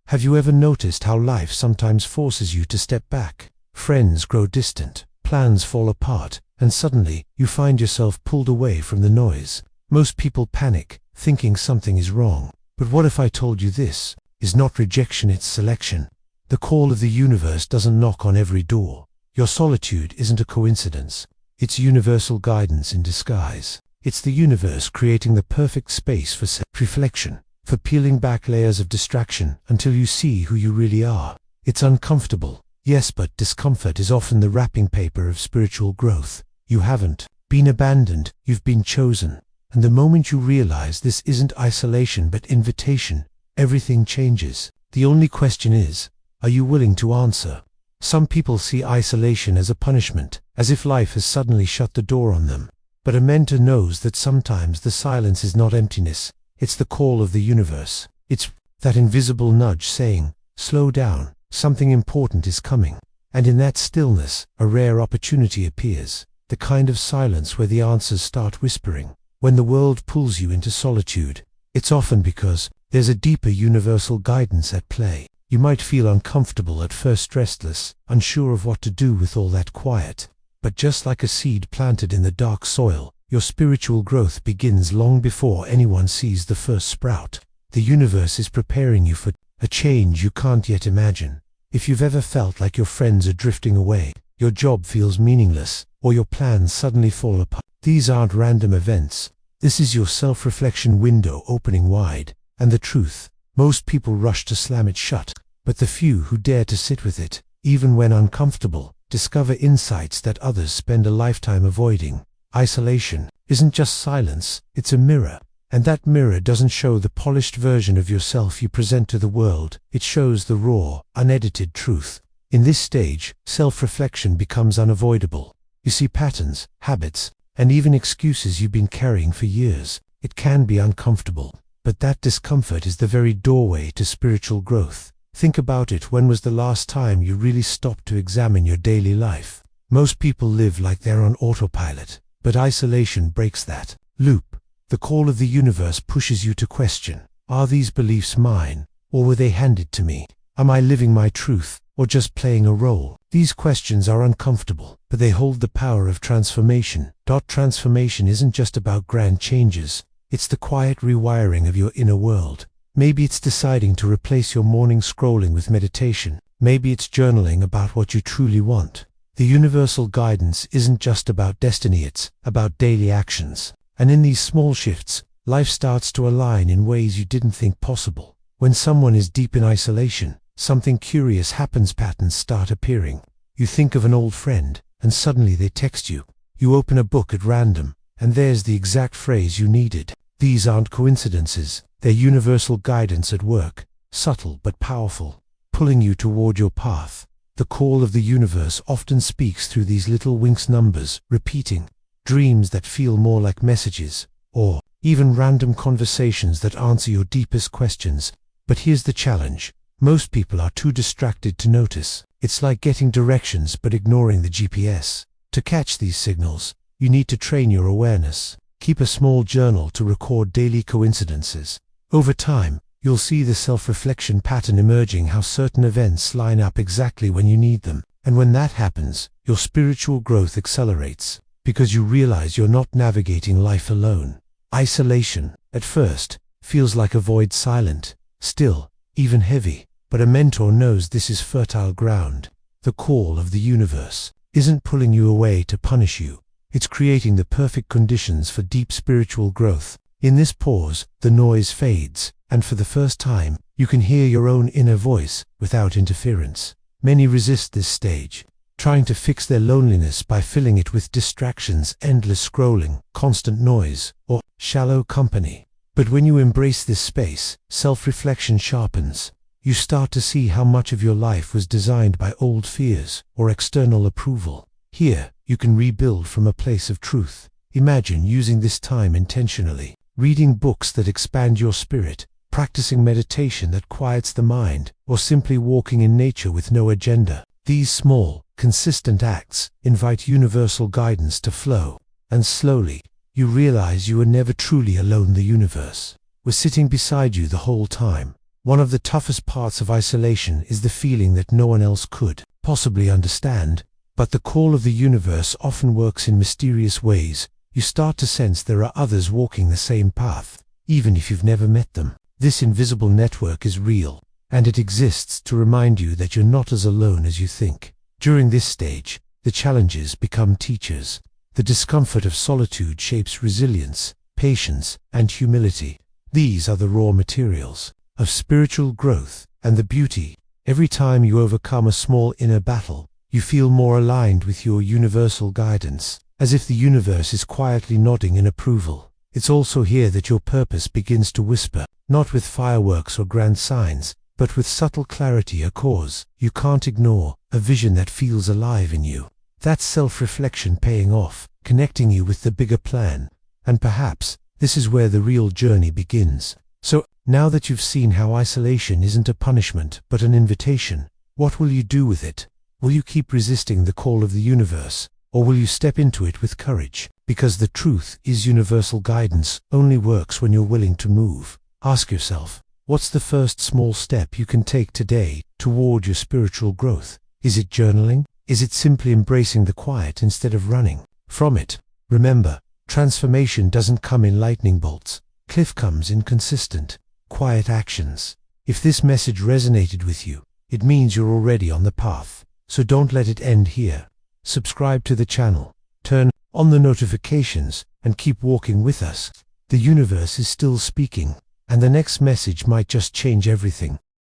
Have you ever noticed how life sometimes forces you to step back? Friends grow distant, plans fall apart, and suddenly you find yourself pulled away from the noise. Most people panic, thinking something is wrong. But what if I told you this is not rejection, it's selection? The call of the universe doesn't knock on every door. Your solitude isn't a coincidence. It's universal guidance in disguise. It's the universe creating the perfect space for self-reflection, for peeling back layers of distraction until you see who you really are. It's uncomfortable, yes, but discomfort is often the wrapping paper of spiritual growth. You haven't been abandoned, you've been chosen. And the moment you realize this isn't isolation but invitation, everything changes. The only question is, are you willing to answer? Some people see isolation as a punishment, as if life has suddenly shut the door on them. But a mentor knows that sometimes the silence is not emptiness, it's the call of the universe. It's that invisible nudge saying, slow down, something important is coming. And in that stillness, a rare opportunity appears, the kind of silence where the answers start whispering. When the world pulls you into solitude, it's often because there's a deeper universal guidance at play. You might feel uncomfortable at first, restless, unsure of what to do with all that quiet. But just like a seed planted in the dark soil, your spiritual growth begins long before anyone sees the first sprout. The universe is preparing you for a change you can't yet imagine. If you've ever felt like your friends are drifting away, your job feels meaningless, or your plans suddenly fall apart, these aren't random events. This is your self-reflection window opening wide. And the truth, most people rush to slam it shut, but the few who dare to sit with it, even when uncomfortable, discover insights that others spend a lifetime avoiding. Isolation isn't just silence, it's a mirror. And that mirror doesn't show the polished version of yourself you present to the world, it shows the raw, unedited truth. In this stage, self-reflection becomes unavoidable. You see patterns, habits, and even excuses you've been carrying for years. It can be uncomfortable, but that discomfort is the very doorway to spiritual growth. Think about it. When was the last time you really stopped to examine your daily life? Most people live like they're on autopilot, but isolation breaks that loop. The call of the universe pushes you to question, are these beliefs mine, or were they handed to me? Am I living my truth, or just playing a role? These questions are uncomfortable, but they hold the power of transformation. Transformation isn't just about grand changes, it's the quiet rewiring of your inner world. Maybe it's deciding to replace your morning scrolling with meditation. Maybe it's journaling about what you truly want. The universal guidance isn't just about destiny, it's about daily actions. And in these small shifts, life starts to align in ways you didn't think possible. When someone is deep in isolation, something curious happens. Patterns start appearing. You think of an old friend, and suddenly they text you. You open a book at random, and there's the exact phrase you needed. These aren't coincidences, they're universal guidance at work, subtle but powerful, pulling you toward your path. The call of the universe often speaks through these little winks, numbers, repeating, dreams that feel more like messages, or even random conversations that answer your deepest questions. But here's the challenge. Most people are too distracted to notice. It's like getting directions but ignoring the GPS. To catch these signals, you need to train your awareness. Keep a small journal to record daily coincidences. Over time, you'll see the self-reflection pattern emerging, how certain events line up exactly when you need them. And when that happens, your spiritual growth accelerates, because you realize you're not navigating life alone. Isolation, at first, feels like a void, silent, still, even heavy. But a mentor knows this is fertile ground. The call of the universe isn't pulling you away to punish you. It's creating the perfect conditions for deep spiritual growth. In this pause, the noise fades, and for the first time, you can hear your own inner voice without interference. Many resist this stage, trying to fix their loneliness by filling it with distractions, endless scrolling, constant noise, or shallow company. But when you embrace this space, self-reflection sharpens. You start to see how much of your life was designed by old fears or external approval. Here, you can rebuild from a place of truth. Imagine using this time intentionally, reading books that expand your spirit, practicing meditation that quiets the mind, or simply walking in nature with no agenda. These small, consistent acts invite universal guidance to flow, and slowly, you realize you were never truly alone. The universe was sitting beside you the whole time, One of the toughest parts of isolation is the feeling that no one else could possibly understand, but the call of the universe often works in mysterious ways. You start to sense there are others walking the same path, even if you've never met them. This invisible network is real, and it exists to remind you that you're not as alone as you think. During this stage, the challenges become teachers. The discomfort of solitude shapes resilience, patience, and humility. These are the raw materials of spiritual growth and the beauty. Every time you overcome a small inner battle, you feel more aligned with your universal guidance, as if the universe is quietly nodding in approval. It's also here that your purpose begins to whisper, not with fireworks or grand signs, but with subtle clarity, a cause you can't ignore, a vision that feels alive in you. That's self-reflection paying off, connecting you with the bigger plan. And perhaps this is where the real journey begins. So, now that you've seen how isolation isn't a punishment but an invitation, what will you do with it? Will you keep resisting the call of the universe, or will you step into it with courage? Because the truth is, universal guidance only works when you're willing to move. Ask yourself, what's the first small step you can take today toward your spiritual growth? Is it journaling? Is it simply embracing the quiet instead of running from it? Remember, transformation doesn't come in lightning bolts. Cliff comes in consistent, quiet actions. If this message resonated with you, it means you're already on the path. So don't let it end here. Subscribe to the channel, turn on the notifications, and keep walking with us. The universe is still speaking, and the next message might just change everything.